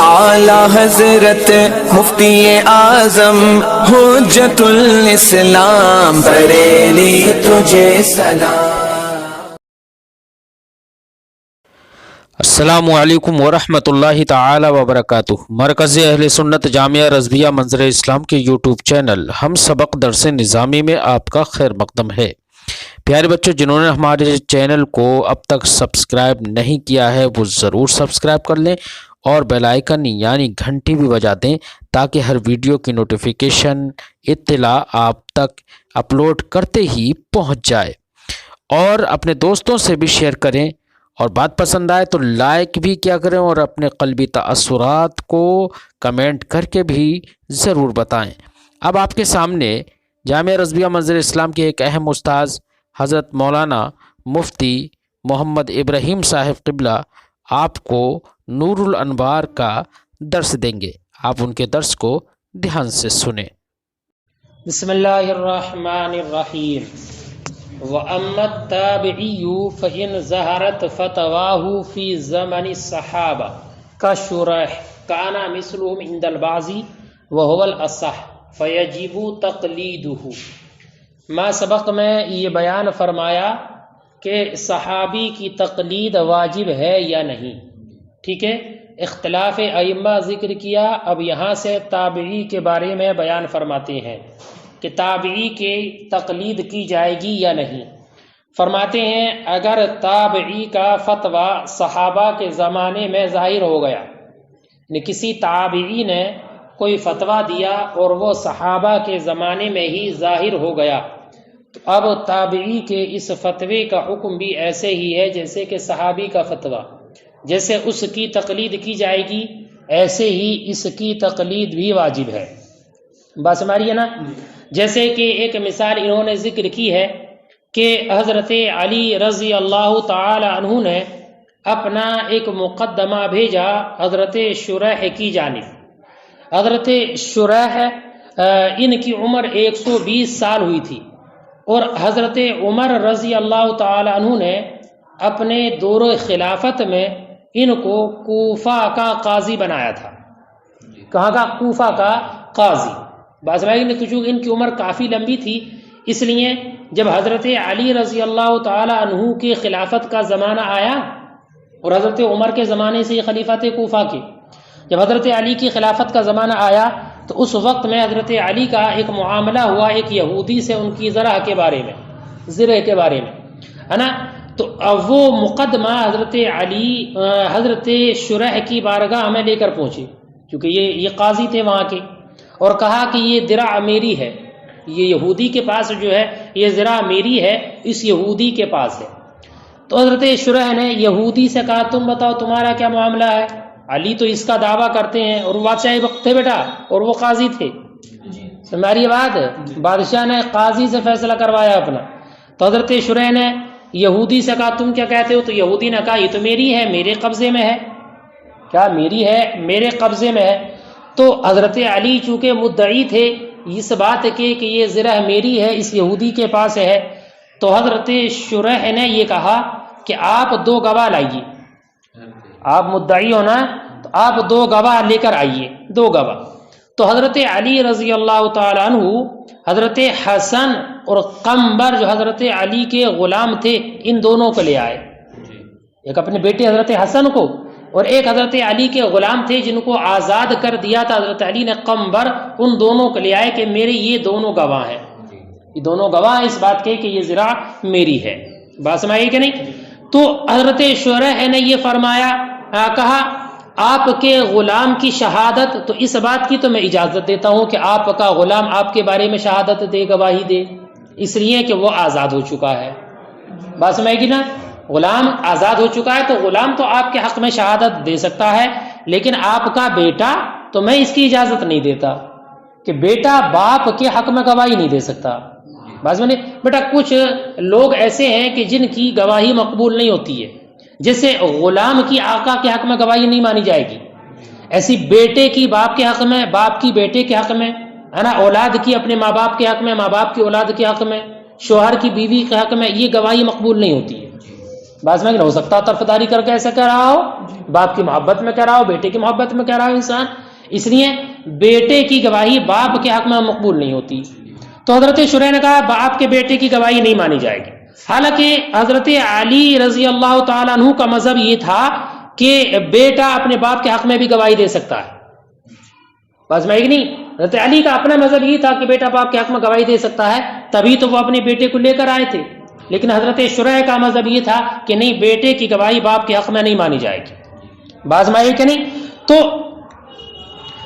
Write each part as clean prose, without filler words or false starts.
اعلی حضرت مفتی اعظم حجت الاسلام بریلی تجھے سلام۔ السلام علیکم ورحمۃ اللہ تعالی وبرکاتہ۔ مرکز اہل سنت جامعہ رضویہ منظر اسلام کے یوٹیوب چینل ہم سبق درس نظامی میں آپ کا خیر مقدم ہے۔ پیارے بچوں، جنہوں نے ہمارے چینل کو اب تک سبسکرائب نہیں کیا ہے وہ ضرور سبسکرائب کر لیں اور بیل آئیکن یعنی گھنٹی بھی بجا دیں تاکہ ہر ویڈیو کی نوٹیفیکیشن اطلاع آپ تک اپلوڈ کرتے ہی پہنچ جائے، اور اپنے دوستوں سے بھی شیئر کریں، اور بات پسند آئے تو لائک بھی کیا کریں، اور اپنے قلبی تاثرات کو کمنٹ کر کے بھی ضرور بتائیں۔ اب آپ کے سامنے جامعہ رضویہ منظر اسلام کے ایک اہم استاذ حضرت مولانا مفتی محمد ابراہیم صاحب قبلہ آپ کو نور الانوار کا درس دیں گے۔ آپ ان کے درس کو دھیان سے سنیں۔ بسم اللہ الرحمن الرحیم۔ وَأَمَّا التَّابِعِيُّ فَإِنْ ظَهَرَتْ فَتَوَاهُ فِي زَمَنِ الصَّحَابَةِ كَالشُّرَيْحِ كَانَ مِثْلُهُمْ عِنْدَ الْبَعْضِ وَهُوَ الْأَصَحُّ فَيَجِبُ تَقْلِيدُهُ۔ ما سبق میں یہ بیان فرمایا کہ صحابی کی تقلید واجب ہے یا نہیں، ٹھیک ہے؟ اختلاف ائمہ ذکر کیا، اب یہاں سے تابعی کے بارے میں بیان فرماتے ہیں کہ تابعی کی تقلید کی جائے گی یا نہیں۔ فرماتے ہیں اگر تابعی کا فتویٰ صحابہ کے زمانے میں ظاہر ہو گیا، یعنی کسی تابعی نے کوئی فتویٰ دیا اور وہ صحابہ کے زمانے میں ہی ظاہر ہو گیا، تو اب تابعی کے اس فتوے کا حکم بھی ایسے ہی ہے جیسے کہ صحابی کا فتویٰ، جیسے اس کی تقلید کی جائے گی ایسے ہی اس کی تقلید بھی واجب ہے۔ بات سمجھ ہے نا؟ جیسے کہ ایک مثال انہوں نے ذکر کی ہے کہ حضرت علی رضی اللہ تعالی عنہ نے اپنا ایک مقدمہ بھیجا حضرت شریح کی جانب۔ حضرت شریح ان کی عمر 120 سال ہوئی تھی، اور حضرت عمر رضی اللہ تعالی عنہ نے اپنے دور خلافت میں ان کو کوفہ کا قاضی بنایا تھا۔ کہاں کا؟ کوفہ کا قاضی۔ بعض میں چونکہ ان کی عمر کافی لمبی تھی، اس لیے جب حضرت علی رضی اللہ تعالی عنہ کی خلافت کا زمانہ آیا، اور حضرت عمر کے زمانے سے یہ خلیفہ تھے کوفہ کے، جب حضرت علی کی خلافت کا زمانہ آیا تو اس وقت میں حضرت علی کا ایک معاملہ ہوا ایک یہودی سے ان کی زرع کے بارے میں، زرع کے بارے میں، ہے نا؟ تو اب وہ مقدمہ حضرت علی حضرت شریح کی بارگاہ میں لے کر پہنچے، کیونکہ یہ قاضی تھے وہاں کے، اور کہا کہ یہ درع میری ہے، یہ یہودی کے پاس جو ہے یہ زرع میری ہے، اس یہودی کے پاس ہے۔ تو حضرت شریح نے یہودی سے کہا تم بتاؤ تمہارا کیا معاملہ ہے؟ علی تو اس کا دعویٰ کرتے ہیں، اور وہ بادشاہ وقت تھے بیٹا، اور وہ قاضی تھے۔ ہماری بات، بادشاہ نے قاضی سے فیصلہ کروایا اپنا۔ تو حضرت شریح نے یہودی سے کہا تم کیا کہتے ہو؟ تو یہودی نے کہا یہ تو میری ہے، میرے قبضے میں ہے۔ کیا میری ہے؟ میرے قبضے میں ہے۔ تو حضرت علی چونکہ مدعی تھے اس بات کے کہ یہ زرع میری ہے، اس یہودی کے پاس ہے، تو حضرت شریح نے یہ کہا کہ آپ 2 گواہ لائیے، آپ مدعی ہونا تو آپ 2 گواہ لے کر آئیے، 2 گواہ۔ تو حضرت علی رضی اللہ تعالی عنہ حضرت حسن اور قمبر جو حضرت علی کے غلام تھے ان دونوں کو لے آئے، ایک اپنے بیٹے حضرت حسن کو، اور ایک حضرت علی کے غلام تھے جن کو آزاد کر دیا تھا حضرت علی نے، قمبر، ان دونوں کو لے آئے کہ میرے یہ دونوں گواہ ہیں، یہ دونوں گواہ اس بات کے کہ یہ زرع میری ہے۔ بات سمجھائی کہ نہیں؟ تو حضرت شریح نے یہ فرمایا، کہا آپ کے غلام کی شہادت، تو اس بات کی تو میں اجازت دیتا ہوں کہ آپ کا غلام آپ کے بارے میں شہادت دے، گواہی دے، اس لیے کہ وہ آزاد ہو چکا ہے۔ بات سمجھے گی نا؟ غلام آزاد ہو چکا ہے تو غلام تو آپ کے حق میں شہادت دے سکتا ہے، لیکن آپ کا بیٹا تو میں اس کی اجازت نہیں دیتا کہ بیٹا باپ کے حق میں گواہی نہیں دے سکتا۔ بات میں بیٹا کچھ لوگ ایسے ہیں کہ جن کی گواہی مقبول نہیں ہوتی ہے، جیسے غلام کی آقا کے حق میں گواہی نہیں مانی جائے گی، ایسی بیٹے کی باپ کے حق میں، باپ کی بیٹے کے حق میں، ہے نا، اولاد کی اپنے ماں باپ کے حق میں، ماں باپ کی اولاد کے حق میں، شوہر کی بیوی کے حق میں یہ گواہی مقبول نہیں ہوتی ہے۔ بعض میں ہو سکتا ہے طرفداری کر کے ایسا کہہ رہا ہو، باپ کی محبت میں کہہ رہا ہو، بیٹے کی محبت میں کہہ رہا ہو انسان، اس لیے بیٹے کی گواہی باپ کے حق میں مقبول نہیں ہوتی۔ تو حضرت شریح نے کہا باپ کے بیٹے کی گواہی نہیں مانی جائے گی۔ حالانکہ حضرت علی رضی اللہ تعالیٰ عنہ کا مذہب یہ تھا کہ بیٹا اپنے باپ کے حق میں بھی گواہی دے سکتا ہے، بس میں ایک نہیں، حضرت علی کا اپنا مذہب یہ تھا کہ بیٹا باپ کے حق میں گواہی دے سکتا ہے، تبھی تو وہ اپنے بیٹے کو لے کر آئے تھے۔ لیکن حضرت شریح کا مذہب یہ تھا کہ نہیں، بیٹے کی گواہی باپ کے حق میں نہیں مانی جائے گی، باز میں کہ نہیں۔ تو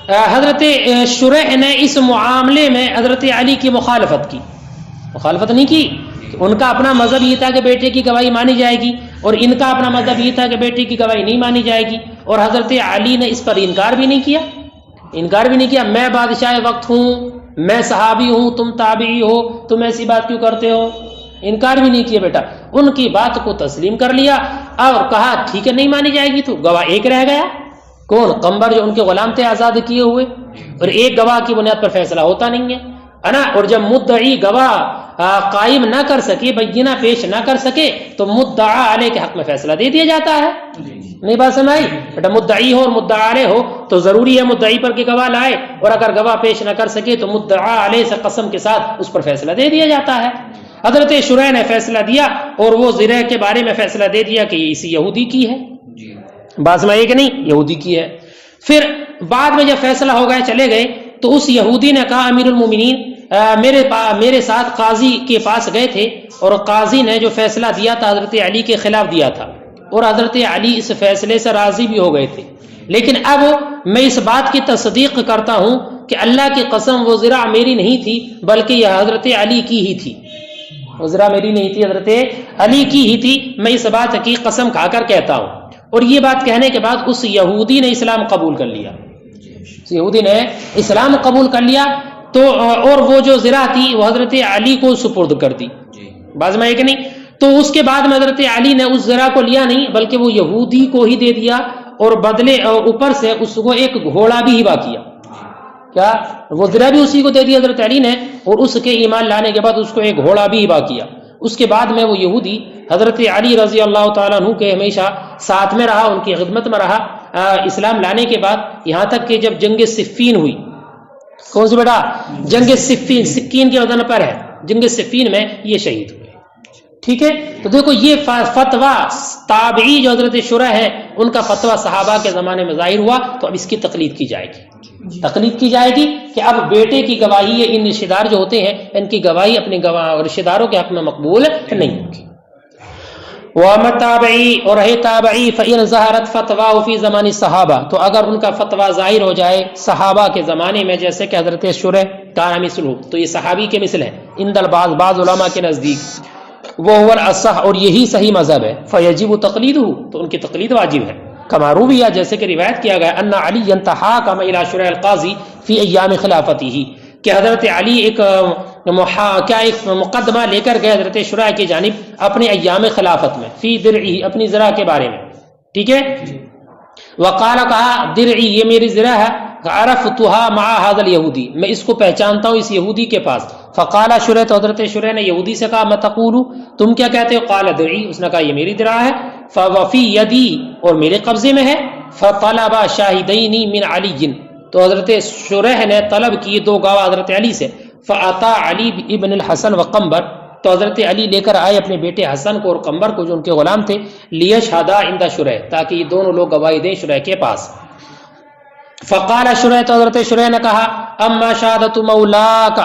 حضرت شریح نے اس معاملے میں حضرت علی کی مخالفت نہیں کی۔ ان کا اپنا مذہب یہ تھا کہ بیٹے کی گواہی مانی جائے گی، اور ان کا اپنا مذہب یہ تھا کہ بیٹے کی گواہی نہیں مانی جائے گی، اور حضرت علی نے اس پر انکار بھی نہیں کیا۔ میں بادشاہ وقت ہوں، میں صحابی ہوں، تم تابعی ہو، تم ایسی بات کیوں کرتے ہو؟ انکار بھی نہیں کیا بیٹا، ان کی بات کو تسلیم کر لیا اور کہا ٹھیک ہے نہیں مانی جائے گی۔ تو گواہ ایک رہ گیا، کون؟ قمبر، جو ان کے غلام تھے آزاد کیے ہوئے، اور ایک گواہ کی بنیاد پر فیصلہ ہوتا نہیں ہے نا۔ اور جب مدعی گواہ قائم نہ کر سکے، بینہ پیش نہ کر سکے، تو مدعا علیہ کے حق میں فیصلہ دے دیا جاتا ہے۔ نہیں بات سمجھ؟ بیٹا مدعی ہو اور مدعا علیہ ہو تو ضروری ہے مدعی پر کہ گواہ لائے، اور اگر گواہ پیش نہ کر سکے تو مدعا علیہ سے قسم کے ساتھ اس پر فیصلہ دے دیا جاتا ہے۔ حضرت شریح نے فیصلہ دیا، اور وہ زرع کے بارے میں فیصلہ دے دیا کہ یہ اسی یہودی کی ہے، بعض میں ایک نہیں، یہودی کی ہے۔ پھر بعد میں جب فیصلہ ہو گئے، چلے گئے، تو اس یہودی نے کہا امیر المومنین میرے ساتھ قاضی کے پاس گئے تھے، اور قاضی نے جو فیصلہ دیا تھا حضرت علی کے خلاف دیا تھا، اور حضرت علی اس فیصلے سے راضی بھی ہو گئے تھے، لیکن اب میں اس بات کی تصدیق کرتا ہوں کہ اللہ کی قسم وہ زرع میری نہیں تھی بلکہ یہ حضرت علی کی ہی تھی، وہ زرع میری نہیں تھی، حضرت علی کی ہی تھی، میں اس بات کی قسم کھا کر کہتا ہوں۔ اور یہ بات کہنے کے بعد اس یہودی نے اسلام قبول کر لیا، یہودی نے اسلام قبول کر لیا، تو اور وہ جو زرع تھی وہ حضرت علی کو سپرد کر دی، بعض میں ایک نہیں۔ تو اس کے بعد میں حضرت علی نے اس زرع کو لیا نہیں بلکہ وہ یہودی کو ہی دے دیا، اور بدلے اوپر سے اس کو ایک گھوڑا بھی ہبا کیا، کیا وہ زرع بھی اسی کو دے دیا حضرت علی نے، اور اس کے ایمان لانے کے بعد اس کو ایک گھوڑا بھی ہبا کیا۔ اس کے بعد میں وہ یہودی حضرت علی رضی اللہ تعالیٰ عنہ کے ہمیشہ ساتھ میں رہا، ان کی خدمت میں رہا اسلام لانے کے بعد، یہاں تک کہ جب جنگ صفین ہوئی، کون سی بیٹا؟ جنگ صفین، سکین کے وزن پر ہے، جنگ صفین میں یہ شہید ہوئے، ٹھیک ہے۔ تو دیکھو یہ فتویٰ تابعی جو حضرت شریح ہے ان کا فتویٰ صحابہ کے زمانے میں ظاہر ہوا، تو اب اس کی تقلید کی جائے گی، کہ اب بیٹے کی گواہی ان رشتہ دار جو ہوتے ہیں ان کی گواہی اپنے رشتہ داروں کے حق میں مقبول نہیں ہوگی۔ وَأَمَّا التَّابِعِي، اور رہے تابعی، فَإِنْ ظَهَرَتْ فَتْوَاهُ فِي زَمَانِ الصَّحَابَةِ، تو اگر ان کا فتویٰ ظاہر ہو جائے صحابہ کے زمانے میں، جیسے کہ حضرت شریح کان مثلہ، تو یہ صحابی کے مثل ہے، عند بعض علماء کے نزدیک، وَهُوَ الْأَصَحُّ، اور یہی صحیح مذہب ہے، فَيَجِبُ تَقْلِيدُهُ، تو ان کی تقلید واجب ہے، كما روی، جیسے کہ روایت کیا گیا، ان علی تحاکم الی شریح القاضی فی ایام خلافتہ، کہ حضرت علی ایک مقدمہ لے کر گئے حضرت شریح کی جانب اپنے ایام خلافت میں، فی درعی، اپنی زرع کے بارے میں، ٹھیک ہے۔ وقال، کہا، درعی، یہ میری زرع ہے، عرفتها مع هذا اليہودی، میں اس کو پہچانتا ہوں اس یہودی کے پاس۔ فقال شریح، تو حضرت شریح نے یہودی سے کہا، میں تقول، تم کیا کہتے ہو؟ قال درعی، اس نے کہا یہ میری زرع ہے، فوفی یدی، اور میرے قبضے میں ہے۔ فطلب شاہدین من علی، تو حضرت شریح نے طلب کی دو گواہ حضرت علی سے۔ فاتا علی ابن الحسن و قمبر، تو حضرت علی لے کر آئے اپنے بیٹے حسن کو اور قمبر کو جو ان کے غلام تھے، لیشہدا عند شریح، تاکہ یہ دونوں لوگ گواہی دیں شریح کے پاس۔ فقال شریح، تو حضرت شریح نے کہا، اما شہادت مولاک،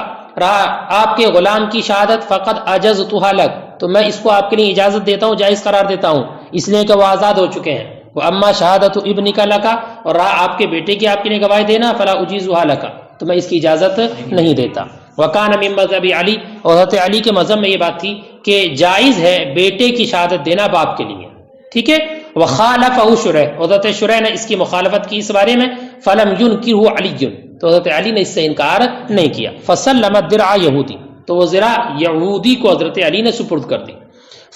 آپ کے غلام کی شہادت، فقد اجزتها لک، تو میں اس کو آپ کے لیے اجازت دیتا ہوں، جائز قرار دیتا ہوں، اس لیے کہ وہ آزاد ہو چکے ہیں۔ وہ اما شہادت ابنک لک، اور آپ کے بیٹے کی آپ کے لیے گواہی دینا، فلا اجیزها لک، تو میں اس کی اجازت نہیں دیتا۔ وکان من مذہب علی، اور حضرت علی کے مذہب میں یہ بات تھی کہ جائز ہے بیٹے کی شہادت دینا باپ کے لیے، ٹھیک ہے۔ وخالفہ شریح، حضرت شریح نے اس کی مخالفت کی اس بارے میں، فلم ینکرہ علی، تو حضرت علی نے اس سے انکار نہیں کیا۔ فسلم الدرع یہودی، تو وہ زرع یہودی کو حضرت علی نے سپرد کر دی۔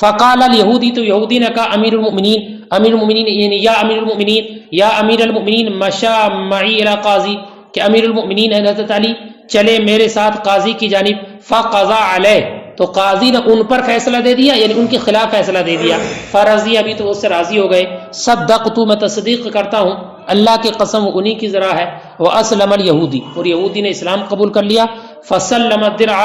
فقال الیہودی، تو یہودی نے کہا، امیر المؤمنین، امیر المؤمنین، یعنی یا امیر المؤمنین، یا امیر المؤمنین، مشى معی الی قاضی، کہ امیر المؤمنین حضرت علی چلے میرے ساتھ قاضی کی جانب، فقضى علیہ، تو قاضی نے ان پر فیصلہ دے دیا، یعنی ان کے خلاف فیصلہ دے دیا. فرضی، ابھی تو اس سے راضی ہو گئے. صدقت، میں تصدیق کرتا ہوں، اللہ کی قسم انہی کی ذرا ہے. واسلم الیہودی، اور یہودی نے اسلام قبول کر لیا. فسلم الدرع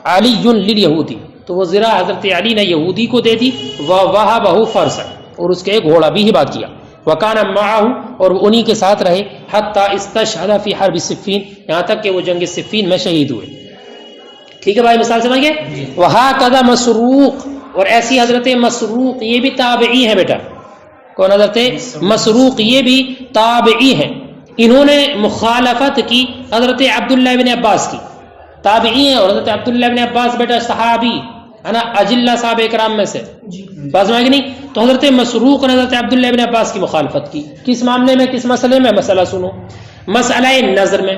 علی للیہودی، تو وہ ذرا حضرت علی نے یہودی کو دے دی. ووہبہ فرسا، اور اس کے ایک گھوڑا بھی ہبا کیا. وکان معہ، اور وہ انہی کے ساتھ رہے. حتی استشہد فی حرب صفین، یہاں تک کہ وہ جنگ صفین میں شہید ہوئے. ٹھیک ہے بھائی، مثال سمجھ گئے. وہکذا مسروق، اور ایسی حضرت مسروق، یہ بھی تابعی ہیں بیٹا. کون حضرت مسروق؟ یہ بھی تابعی ہیں. انہوں نے مخالفت کی حضرت عبداللہ بن عباس کی. تابعی ہیں، اور حضرت عبداللہ بن عباس بیٹا صحابی ہے نا، اجلہ صحابہ اکرام میں سے. بات سمجھ گئے نہیں؟ تو حضرت مسروق نے حضرت عبداللہ بن عباس کی مخالفت کی. کس معاملے میں، کس مسئلے میں؟ مسئلہ سنو. مسئلہ نظر میں.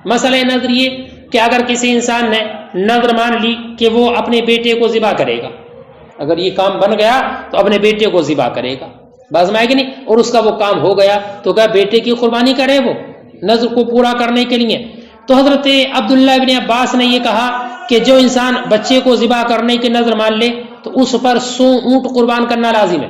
مسئلہ نظر یہ کہ اگر کسی انسان نے نظر مان لی کہ وہ اپنے بیٹے کو ذبح کرے گا، اگر یہ کام بن گیا تو اپنے بیٹے کو ذبح کرے گا. بات سمجھ گئے نہیں؟ اور اس کا وہ کام ہو گیا، تو کیا بیٹے کی قربانی کرے وہ نظر کو پورا کرنے کے لیے؟ تو حضرت عبداللہ بن عباس نے یہ کہا کہ جو انسان بچے کو ذبح کرنے کی نظر مان لے تو اس پر 100 اونٹ قربان کرنا لازم ہے.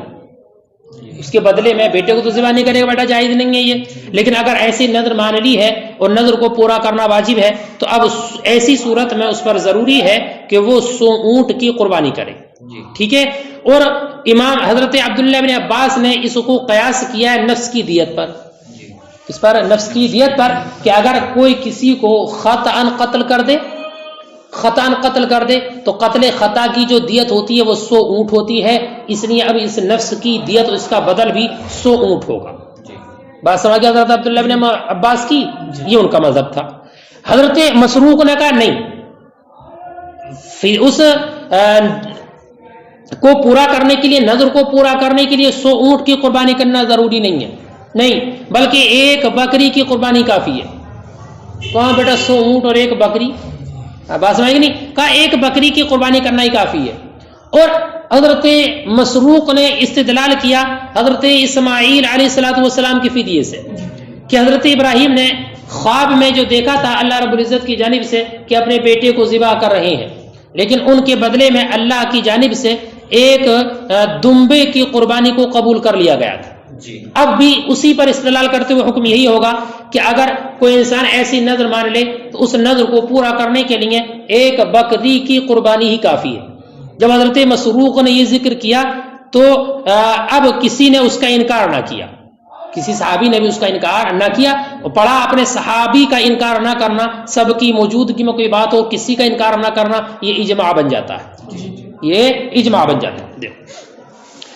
اس کے بدلے میں بیٹے کو تو ذبح نہیں کرے گا بیٹا، جائز نہیں ہے یہ. لیکن اگر ایسی نظر مان لی ہے اور نظر کو پورا کرنا واجب ہے، تو اب ایسی صورت میں اس پر ضروری ہے کہ وہ 100 اونٹ کی قربانی کرے. ٹھیک ہے. اور امام حضرت عبداللہ بن عباس نے اس کو قیاس کیا ہے نفس کی دیت پر. اس پر نفس کی دیت پر، کہ اگر کوئی کسی کو خطأً قتل کر دے، خطأً قتل کر دے تو قتل خطا کی جو دیت ہوتی ہے وہ 100 اونٹ ہوتی ہے. اس لیے اب اس نفس کی دیت، اس کا بدل بھی 100 اونٹ ہوگا. بات سمجھ گیا حضرت عبداللہ بن عباس کی؟ یہ ان کا مذہب تھا. حضرت مسروق نے کہا نہیں، پھر اس کو پورا کرنے کے لیے، نظر کو پورا کرنے کے لیے 100 اونٹ کی قربانی کرنا ضروری نہیں ہے. نہیں، بلکہ ایک بکری کی قربانی کافی ہے. کہاں بیٹا 100 اونٹ اور ایک بکری؟ بات سمجھ گئی نہیں؟ کہا ایک بکری کی قربانی کرنا ہی کافی ہے. اور حضرت مسروق نے استدلال کیا حضرت اسماعیل علیہ السلام کی فدیے سے، کہ حضرت ابراہیم نے خواب میں جو دیکھا تھا اللہ رب العزت کی جانب سے کہ اپنے بیٹے کو ذبح کر رہے ہیں، لیکن ان کے بدلے میں اللہ کی جانب سے ایک دمبے کی قربانی کو قبول کر لیا گیا تھا. اب بھی اسی پر استدلال کرتے ہوئے حکم یہی ہوگا کہ اگر کوئی انسان ایسی نظر مان لے تو اس نظر کو پورا کرنے کے لیے ایک بکری کی قربانی ہی کافی ہے. جب حضرت مسروق نے یہ ذکر کیا تو اب کسی نے اس کا انکار نہ کیا، کسی صحابی نے بھی اس کا انکار نہ کیا. پڑھا اپنے صحابی کا انکار نہ کرنا، سب کی موجودگی میں کوئی بات ہو کسی کا انکار نہ کرنا، یہ اجماع بن جاتا ہے. یہ اجماع بن جاتا ہے.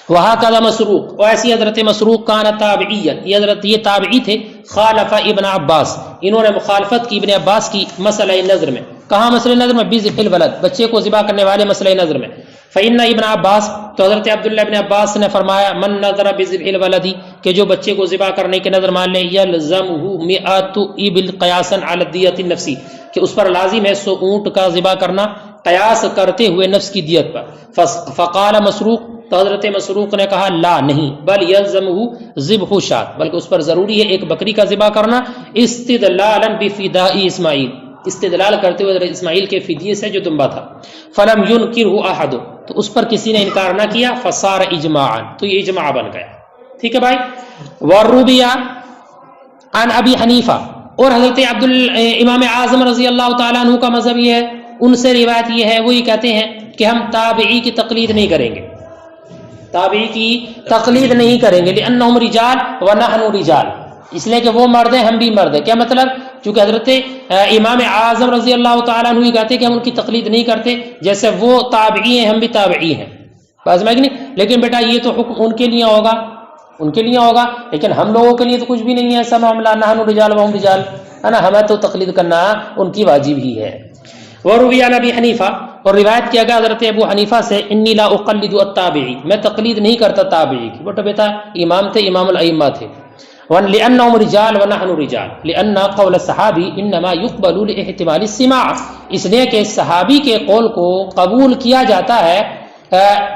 وہاں کا مسروق، اور ایسی حضرت مسروق کان تابعیت، یہ حضرت یہ تابعی تھے. خالف ابن عباس، انہوں نے مخالفت کی ابن عباس کی مسئلہ نظر میں. کہاں مسئلہ نظر میں؟ بذبح الولد، بچے کو ذبح کرنے والے مسئلہ نظر میں. فإن ابن عباس، تو حضرت عبداللہ ابن عباس نے فرمایا من نظر بذبح الولد، کہ جو بچے کو ذبح کرنے کی نظر مان لے، یلزمہ 100 ابل قیاسا علی الدیۃ النفسی، کہ اس پر لازم ہے 100 اونٹ کا ذبح کرنا قیاس کرتے ہوئے نفس کی دیت پر. فقال مسروق، تو حضرت مسروق نے کہا لا نہیں، بل یلزمہ ذبح شاۃ، بلکہ اس پر ضروری ہے ایک بکری کا ذبح کرنا. استدلالا بفداء اسماعیل، استدلال کرتے ہوئے حضرت اسماعیل کے فدیے سے جو دمبا تھا. فلم ینکرہ احد، تو اس پر کسی نے انکار نہ کیا. فصار اجماعا، تو یہ اجماع بن گیا. ٹھیک ہے بھائی. ورویا عن ابی حنیفہ، اور حضرت امام اعظم رضی اللہ تعالیٰ عنہ کا مذہب یہ ہے، ان سے روایت یہ ہے، وہی کہتے ہیں کہ ہم تابعی کی تقلید نہیں کریں گے، تابعی کی تقلید نہیں کریں گے. لأنہم رجال ونحن رجال، اس لیے کہ وہ مرد ہیں ہم بھی مرد ہیں. کیا مطلب؟ چونکہ حضرت امام اعظم رضی اللہ تعالیٰ عنہ کہتے ہیں کہ ہم ان کی تقلید نہیں کرتے، جیسے وہ تابعی ہیں ہم بھی تابعی ہیں. بات سمجھ نہیں؟ لیکن بیٹا یہ تو حکم ان کے لیے ہوگا، ان کے لیے ہوگا، لیکن ہم لوگوں کے لیے تو کچھ بھی نہیں ہے ایسا معاملہ. نحن رجال وہم رجال، ہے نا، ہمیں تو تقلید کرنا ان کی واجب ہی ہے. وروی عن ابی حنیفہ، اور روایت کیا گیا حضرت ابو حنیفہ سے، انی لا اقلد التابعی، میں تقلید نہیں کرتا تابعی کی. بیٹا امام تھے، امام الائمہ تھے. لأنهم رجال ونحن رجال، لأن قول الصحابی انما يقبل لاحتمال السماع، اس لیے کہ صحابی کے قول کو قبول کیا جاتا ہے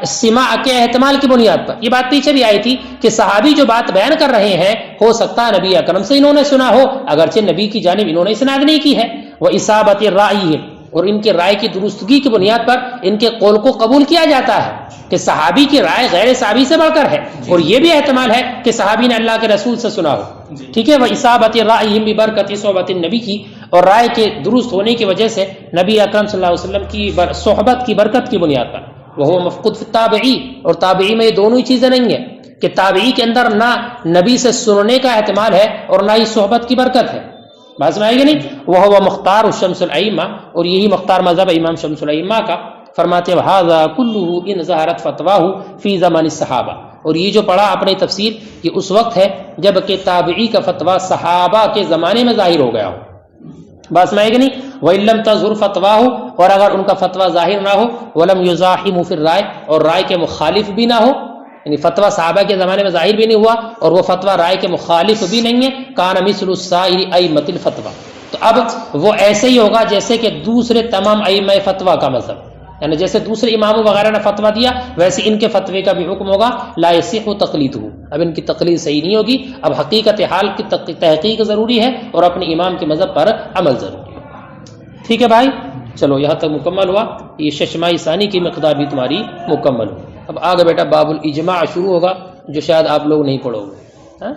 سماع کے احتمال کی بنیاد پر. یہ بات پیچھے بھی آئی تھی کہ صحابی جو بات بیان کر رہے ہیں ہو سکتا ہے نبی اکرم سے انہوں نے سنا ہو، اگرچہ نبی کی جانب انہوں نے اسناد نہیں کی ہے. وہ اصابت الرأی ہے، اور ان کے رائے کی درستگی کی بنیاد پر ان کے قول کو قبول کیا جاتا ہے کہ صحابی کی رائے غیر صحابی سے بڑھ کر ہے، اور یہ بھی احتمال ہے کہ صحابی نے اللہ کے رسول سے سنا ہو، ٹھیک ہے۔ وَإِصَابَةِ رَأْيِهِمْ بِبَرْكَةِ صُحْبَةِ النَّبِي کی، اور رائے کے درست ہونے کی وجہ سے نبی اکرم صلی اللہ علیہ وسلم کی صحبت کی برکت کی بنیاد پر، وہ مفقود فی التابعی، اور تابعی میں یہ دونوں ہی چیزیں نہیں ہیں کہ تابعی کے اندر نہ نبی سے سننے کا احتمال ہے اور نہ ہی صحبت کی برکت ہے، بات سمجھ آئے گی نہیں؟ وہ مختار الشمس الائمہ، اور یہی مختار مذہب امام شمس الائمہ کا۔ فرماتے ہیں هذا كله ان ظہرت فتواه فی زمان الصحابہ، اور یہ جو پڑھا اپنی تفسیر یہ اس وقت ہے جب کہ تابعی کا فتویٰ صحابہ کے زمانے میں ظاہر ہو گیا ہو، بات سمجھ آئے گی نہیں؟ وَإِن لَمْ تَظْهُرْ فَتْوَاهُ، اور اگر ان کا فتویٰ ظاہر نہ ہو، وَلَمْ يُزَاحِمُ فِي الرَّائِ، اور رائے کے مخالف بھی نہ ہو، یعنی فتویٰ صحابہ کے زمانے میں ظاہر بھی نہیں ہوا اور وہ فتویٰ رائے کے مخالف بھی نہیں ہے، کان مثل السائر ائمۃ الفتویٰ، تو اب وہ ایسے ہی ہوگا جیسے کہ دوسرے تمام ائمہ فتویٰ کا مذہب، یعنی جیسے دوسرے اماموں وغیرہ نے فتویٰ دیا ویسے ان کے فتوے کا بھی حکم ہوگا، لا یصح تقلیدہ، اب ان کی تقلید صحیح نہیں ہوگی، اب حقیقت حال کی تحقیق ضروری ہے اور اپنے امام کے مذہب پر عمل ضروری ہے، ٹھیک ہے بھائی؟ چلو یہاں تک مکمل ہوا، یہ ششمائی ثانی کی مقدار بھی تمہاری مکمل ہو۔ اب آگے بیٹا باب الاجماع شروع ہوگا جو شاید آپ لوگ نہیں پڑھو گے، ہاں؟